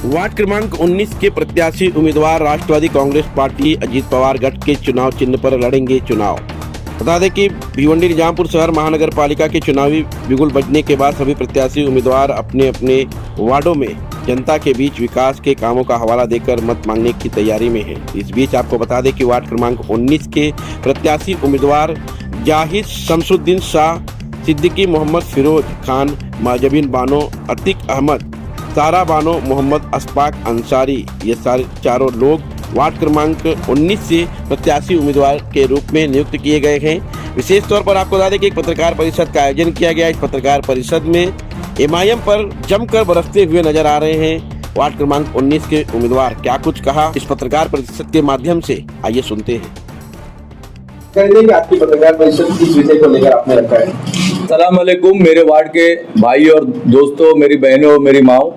Ward क्रमांक 19 के प्रत्याशी उम्मीदवार राष्ट्रवादी कांग्रेस पार्टी अजीत पवार गठ के चुनाव चिन्ह पर लड़ेंगे चुनाव। बता दें कि भिवंडी निजामपुर शहर महानगर पालिका के चुनावी बिगुल बजने के बाद सभी प्रत्याशी उम्मीदवार अपने अपने वार्डों में जनता के बीच विकास के कामों का हवाला देकर मत मांगने की तैयारी में है। इस बीच आपको बता दें कि वार्ड क्रमांक 19 के प्रत्याशी उम्मीदवार जाहिद शमसुद्दीन शाह, सिद्दीकी मोहम्मद फिरोज खान, माजबिन बानो, अतीक अहमद, सारा बानो, मोहम्मद अशफाक अंसारी, ये सारे चारों लोग वार्ड क्रमांक 19 से प्रत्याशी उम्मीदवार के रूप में नियुक्त किए गए हैं। विशेष तौर पर आपको बता दें कि एक पत्रकार परिषद का आयोजन किया गया। इस पत्रकार परिषद में एमआईएम पर जमकर बरसते हुए नजर आ रहे हैं वार्ड क्रमांक 19 के उम्मीदवार। क्या कुछ कहा इस पत्रकार परिषद के माध्यम से, आइए सुनते हैं। आपकी पत्रकार परिषद किस विषय को लेकर आपने रखा है? अस्सलाम वालेकुम मेरे वार्ड के भाई और दोस्तों, मेरी बहनों, मेरी माओ।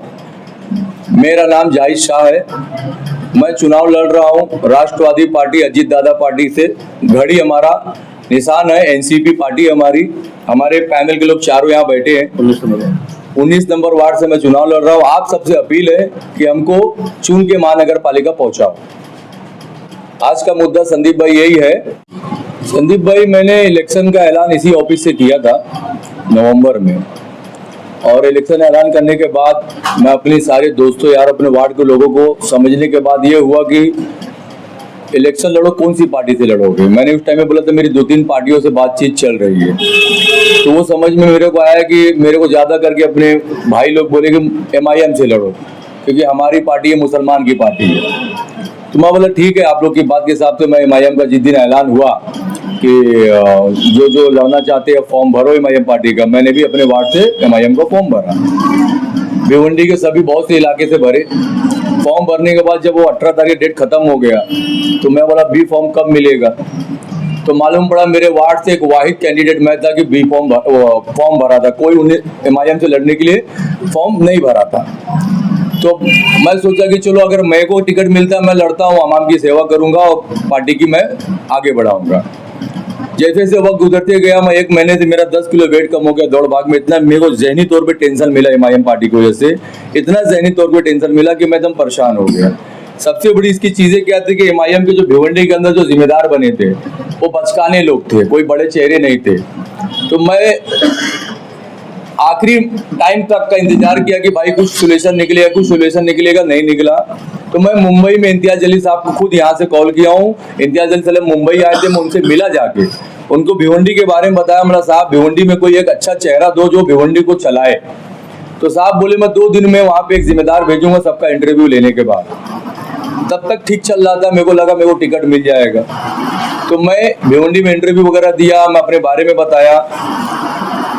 मेरा नाम जाहिद शाह है। मैं चुनाव लड़ रहा हूं राष्ट्रवादी पार्टी अजीत दादा पार्टी से। घड़ी हमारा निशान है, एनसीपी पार्टी हमारी। हमारे पैनल के लोग चारों यहाँ बैठे हैं। 19 नंबर वार्ड से मैं चुनाव लड़ रहा हूँ। आप सबसे अपील है कि हमको चुन के महानगर पालिका पहुंचाओ। आज का मुद्दा संदीप भाई यही है। संदीप भाई, मैंने इलेक्शन का ऐलान इसी ऑफिस से किया था नवंबर में, और इलेक्शन ऐलान करने के बाद मैं अपने सारे दोस्तों यार अपने वार्ड के लोगों को समझने के बाद ये हुआ कि इलेक्शन लड़ो, कौन सी पार्टी से लड़ोगे। मैंने उस टाइम में बोला था मेरी 2-3 पार्टियों से बातचीत चल रही है। तो वो समझ में मेरे को आया कि मेरे को ज़्यादा करके अपने भाई लोग बोले कि एमआईएम से लड़ो, क्योंकि हमारी पार्टी है मुसलमान की पार्टी है। तो मैं बोला ठीक है, आप लोग की बात के हिसाब से मैं एमआईएम का जिस दिन ऐलान हुआ कि जो लड़ना चाहते हैं फॉर्म भरो एमआईएम पार्टी का, मैंने भी अपने वार्ड से एमआईएम का फॉर्म भरा। भिवंडी के सभी बहुत से इलाके से भरे। फॉर्म भरने के बाद जब वो 18 तारीख डेट खत्म हो गया तो मैं बोला बी फॉर्म कब मिलेगा। तो मालूम पड़ा मेरे वार्ड से एक वाहिद कैंडिडेट मैं था कि बी फॉर्म भरा था, कोई उन्हें एमआईएम से लड़ने के लिए फॉर्म नहीं भरा था। तो मैं सोचा कि चलो अगर मेरे को टिकट मिलता है मैं लड़ता हूँ, आवाम की सेवा करूंगा और पार्टी की मैं आगे बढ़ाऊंगा। जैसे जैसे वक्त गुजरते गया, मैं 1 महीने से मेरा 10 किलो वेट कम हो गया दौड़ भाग में। इतना मेरे को जहनी तौर पे टेंशन मिला एमआईएम पार्टी की वजह से, इतना जहनी तौर पे टेंशन मिला कि मैं एकदम परेशान हो गया। सबसे बड़ी इसकी चीजें क्या थी कि एमआईएम के जो भिवंडी के अंदर जो जिम्मेदार बने थे वो बचकाने लोग थे, कोई बड़े चेहरे नहीं थे। तो मैं आखिरी टाइम तक का इंतजार किया कि भाई कुछ सोल्यूशन निकलेगा, नहीं निकला। तो मैं मुंबई में इम्तियाज अली साहब को खुद यहाँ से कॉल किया हूँ। इम्तियाज अली साहब मुंबई आए थे, मैं उनसे मिला जाके, उनको भिवंडी के बारे में बताया। मेरा साहब भिवंडी में कोई एक अच्छा चेहरा दो जो भिवंडी को चलाए। तो साहब बोले मैं 2 दिन में वहाँ पे एक जिम्मेदार भेजूंगा सबका इंटरव्यू लेने के बाद। तब तक ठीक चल रहा था, मेरे को लगा मेरे को टिकट मिल जाएगा। तो मैं भिवंडी में इंटरव्यू वगैरह दिया, मैं अपने बारे में बताया।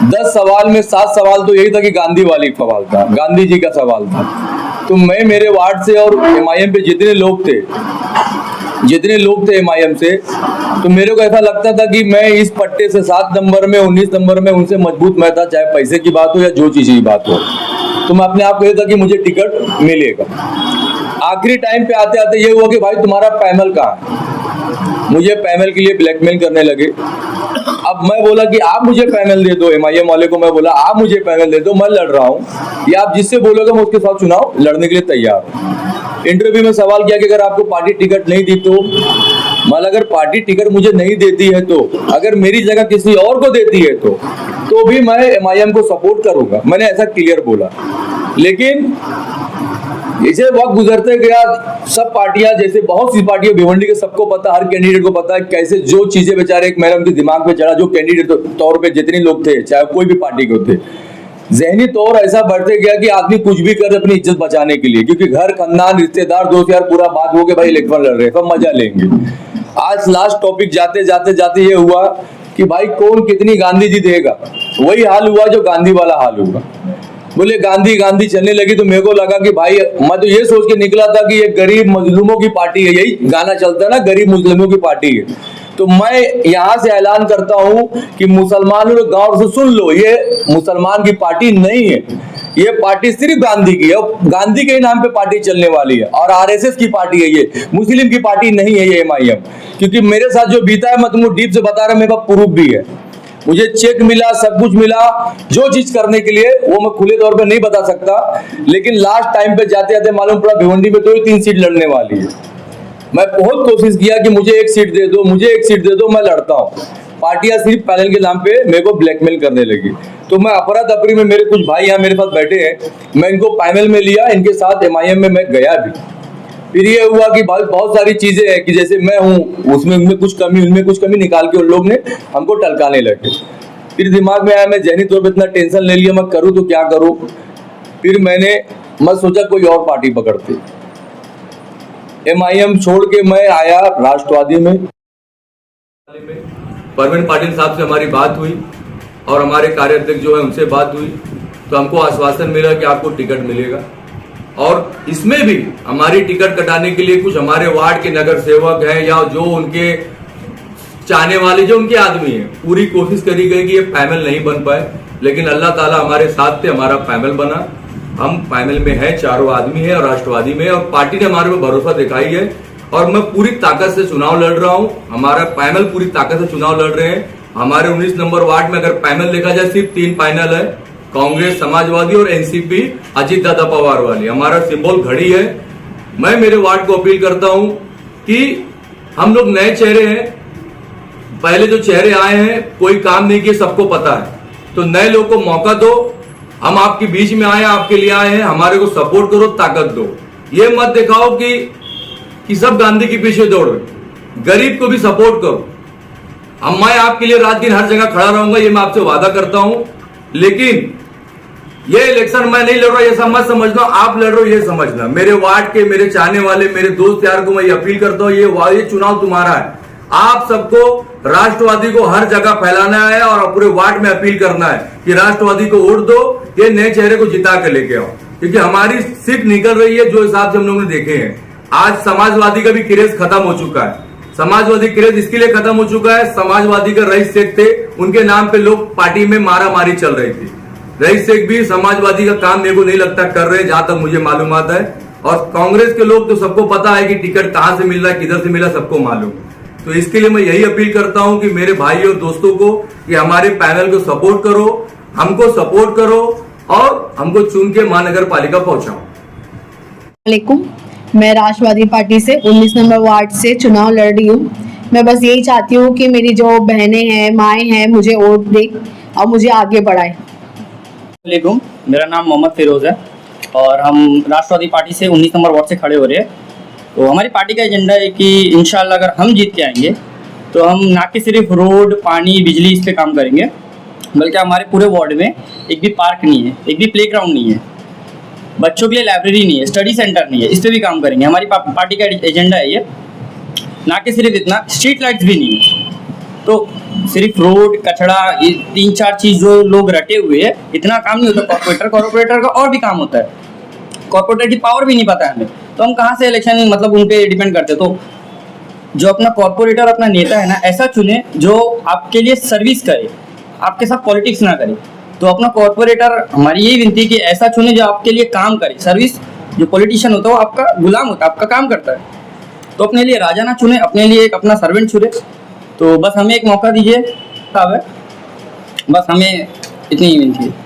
10 सवाल में 7 सवाल तो यही था कि गांधी वाली सवाल था, गांधी जी का सवाल था। तो मैं मेरे वार्ड से और एमआईएम पे जितने लोग थे एमआईएम से, तो मेरे को ऐसा लगता था कि मैं इस पट्टे से 7 नंबर में 19 नंबर में उनसे मजबूत मैं था, चाहे पैसे की बात हो या जो चीज की बात हो। तो मैं अपने आप को था कि मुझे टिकट मिलेगा। आखिरी टाइम पे आते आते ये हुआ कि भाई तुम्हारा पैनल कहाँ है। मुझे पैनल के लिए ब्लैकमेल करने लगे। अब मैं बोला कि आप मुझे पैनल दे दो, एमआईएम वाले को मैं बोला आप मुझे पैनल दे दो, मैं लड़ रहा हूँ, या आप जिससे बोलोगे मैं उसके साथ चुनाव लड़ने के लिए तैयार हूँ। इंटरव्यू में सवाल किया कि अगर आपको पार्टी टिकट नहीं दी तो, मतलब अगर पार्टी टिकट मुझे नहीं देती है तो, अगर मेरी जगह किसी और को देती है तो भी मैं एमआईएम को सपोर्ट करूंगा। मैंने ऐसा क्लियर बोला। लेकिन जैसे वक्त गुजरते गया, सब पार्टियां, जैसे बहुत सी पार्टियां भिवंडी के सबको पता, हर कैंडिडेट को पता है कैसे जो चीजें बेचारे एक मैडम के दिमाग पे चढ़ा, जो कैंडिडेट तौर पे जितने लोग थे, चाहे कोई भी पार्टी के थे, जहनी तौर ऐसा बढ़ते गया कि आदमी कुछ भी करे अपनी इज्जत बचाने के लिए, क्योंकि घर, खानदान, रिश्तेदार, दोस्त यार पूरा बात हो के भाई इलेक्शन लड़ रहे, सब मजा लेंगे। आज लास्ट टॉपिक जाते ये हुआ कि भाई कौन कितनी गांधी जी देगा। वही हाल हुआ जो गांधी वाला हाल हुआ। बोले गांधी चलने लगी। तो मेरे को लगा कि भाई, मैं तो ये सोच के निकला था कि ये गरीब मजलूमों की पार्टी है, यही गाना चलता है ना, गरीब मुस्लिमों की पार्टी है। तो मैं यहाँ से ऐलान करता हूँ कि मुसलमानों ने गौर से सुन लो, ये मुसलमान की पार्टी नहीं है, ये पार्टी सिर्फ गांधी की है। गांधी के नाम पे पार्टी चलने वाली है और आरएसएस की पार्टी है, ये मुस्लिम की पार्टी नहीं है ये एमआईएम। क्योंकि मेरे साथ जो बीता है मैं तुमको डीप से बता रहा हूँ, मेरे पास प्रूफ भी है। मुझे चेक मिला, सब कुछ मिला, जो चीज करने के लिए वो मैं खुले तौर पे नहीं बता सकता, लेकिन लास्ट टाइम पे जाते जाते मालूम पड़ा भिवंडी में 2 ही 3 सीट लड़ने वाली है। मैं बहुत कोशिश किया कि मुझे एक सीट दे दो, मुझे एक सीट दे दो, मैं लड़ता हूँ। पार्टियां सिर्फ पैनल के नाम पे मेरे को ब्लैकमेल करने लगी, तो मैं अफरा तफरी में, मेरे कुछ भाई यहाँ मेरे साथ बैठे हैं, मैं इनको पैनल में लिया, इनके साथ MIM में मैं गया भी। फिर ये हुआ कि बहुत सारी चीजें हैं कि जैसे मैं हूँ उसमें उनमें कुछ कमी, उनमें कुछ कमी निकाल के उन लोग ने हमको टलकाने लगे। फिर दिमाग में आया, मैं जहनी तौर पे इतना टेंशन ले लिया, मैं करूँ तो क्या करूँ। फिर मैं सोचा कोई और पार्टी पकड़ते। MIM छोड़ के मैं आया राष्ट्रवादी में। परवीन पाटिल साहब से हमारी बात हुई और हमारे कार्याध्यक्ष जो है उनसे बात हुई, तो हमको आश्वासन मिला कि आपको टिकट मिलेगा। और इसमें भी हमारी टिकट कटाने के लिए कुछ हमारे वार्ड के नगर सेवक हैं या जो उनके चाहने वाले, जो उनके आदमी हैं, पूरी कोशिश करी गई कि ये पैनल नहीं बन पाए, लेकिन अल्लाह ताला हमारे साथ थे, हमारा पैनल बना। हम पैनल में हैं, चारों आदमी हैं और राष्ट्रवादी में, और पार्टी ने हमारे पे भरोसा दिखाई है और मैं पूरी ताकत से चुनाव लड़ रहा हूं। हमारा पैनल पूरी ताकत से चुनाव लड़ रहे हैं। हमारे 19 नंबर वार्ड में अगर पैनल देखा जाए सिर्फ 3 पैनल है, कांग्रेस, समाजवादी और NCP अजीत दादा पवार वाली। हमारा सिंबल घड़ी है। मैं मेरे वार्ड को अपील करता हूं कि हम लोग नए चेहरे हैं, पहले जो चेहरे आए हैं कोई काम नहीं किए, सबको पता है, तो नए लोग को मौका दो। हम आपके बीच में आए, आपके लिए आए हैं, हमारे को सपोर्ट करो, ताकत दो। ये मत दिखाओ कि सब गांधी के पीछे दौड़ रहे, गरीब को भी सपोर्ट करो। मैं आपके लिए रात दिन हर जगह खड़ा रहूंगा, ये मैं आपसे वादा करता हूं। लेकिन ये इलेक्शन मैं नहीं लड़ रहा, ये सब मत समझना, आप लड़ रहे हो ये समझना। मेरे वार्ड के, मेरे चाहने वाले, मेरे दोस्त यार को मैं ये अपील करता हूं, ये चुनाव तुम्हारा है। आप सबको राष्ट्रवादी को हर जगह फैलाना है और पूरे वार्ड में अपील करना है कि राष्ट्रवादी को वोट दो, ये नए चेहरे को जिता के लेके आओ, क्योंकि हमारी सीट निकल रही है जो हिसाब से हम लोगों ने देखे हैं। आज समाजवादी का भी क्रेज खत्म हो चुका है। समाजवादी क्रेज इसके लिए खत्म हो चुका है, समाजवादी का रईस शेख थे, उनके नाम पे लोग पार्टी में मारा मारी चल रही थी। रईस शेख भी समाजवादी का काम मेरे को नहीं लगता कर रहे, जहां तक मुझे मालूमात है। और कांग्रेस के लोग तो सबको पता है कि टिकट कहां से मिल रहा है, किधर से मिला, सबको मालूम। तो इसके लिए मैं यही अपील करता हूं कि मेरे भाई और दोस्तों को कि हमारे पैनल को सपोर्ट करो, हमको सपोर्ट करो और हमको चुन के महानगर पालिका पहुंचाओ। वालेकुम, मैं राष्ट्रवादी पार्टी से 19 नंबर वार्ड से चुनाव लड़ रही हूँ। मैं बस यही चाहती हूँ कि मेरी जो बहनें हैं, माएँ हैं, मुझे वोट दे और मुझे आगे बढ़ाए। वालेकुम, मेरा नाम मोहम्मद फिरोज़ है और हम राष्ट्रवादी पार्टी से 19 नंबर वार्ड से खड़े हो रहे हैं। तो हमारी पार्टी का एजेंडा है कि इंशाल्लाह अगर हम जीत के आएंगे तो हम ना कि सिर्फ रोड, पानी, बिजली इस पे काम करेंगे, बल्कि हमारे पूरे वार्ड में एक भी पार्क नहीं है, एक भी प्लेग्राउंड नहीं है, बच्चों के लिए लाइब्रेरी नहीं है, स्टडी सेंटर नहीं है, इस पर भी काम करेंगे। हमारी पार्टी का एजेंडा है ये। ना कि सिर्फ इतना, स्ट्रीट लाइट्स भी नहीं है, तो सिर्फ रोड, कचड़ा, ये 3-4 चीज़ जो लोग रटे हुए हैं, इतना काम नहीं होता। कॉर्पोरेटर का और भी काम होता है। कॉर्पोरेटर की पावर भी नहीं पता है हमें, तो हम कहाँ से इलेक्शन मतलब उन पे डिपेंड करते। तो जो अपना कॉर्पोरेटर, अपना नेता है ना, ऐसा चुने जो आपके लिए सर्विस करे, आपके साथ पॉलिटिक्स ना करे। तो अपना कॉर्पोरेटर, हमारी यही विनती कि ऐसा चुने जो आपके लिए काम करे, सर्विस। जो पॉलिटिशियन होता है वो आपका गुलाम होता है, आपका काम करता है। तो अपने लिए राजा ना चुने, अपने लिए एक अपना सर्वेंट चुने। तो बस हमें एक मौका दीजिए साहब, बस हमें इतनी ही विनती है।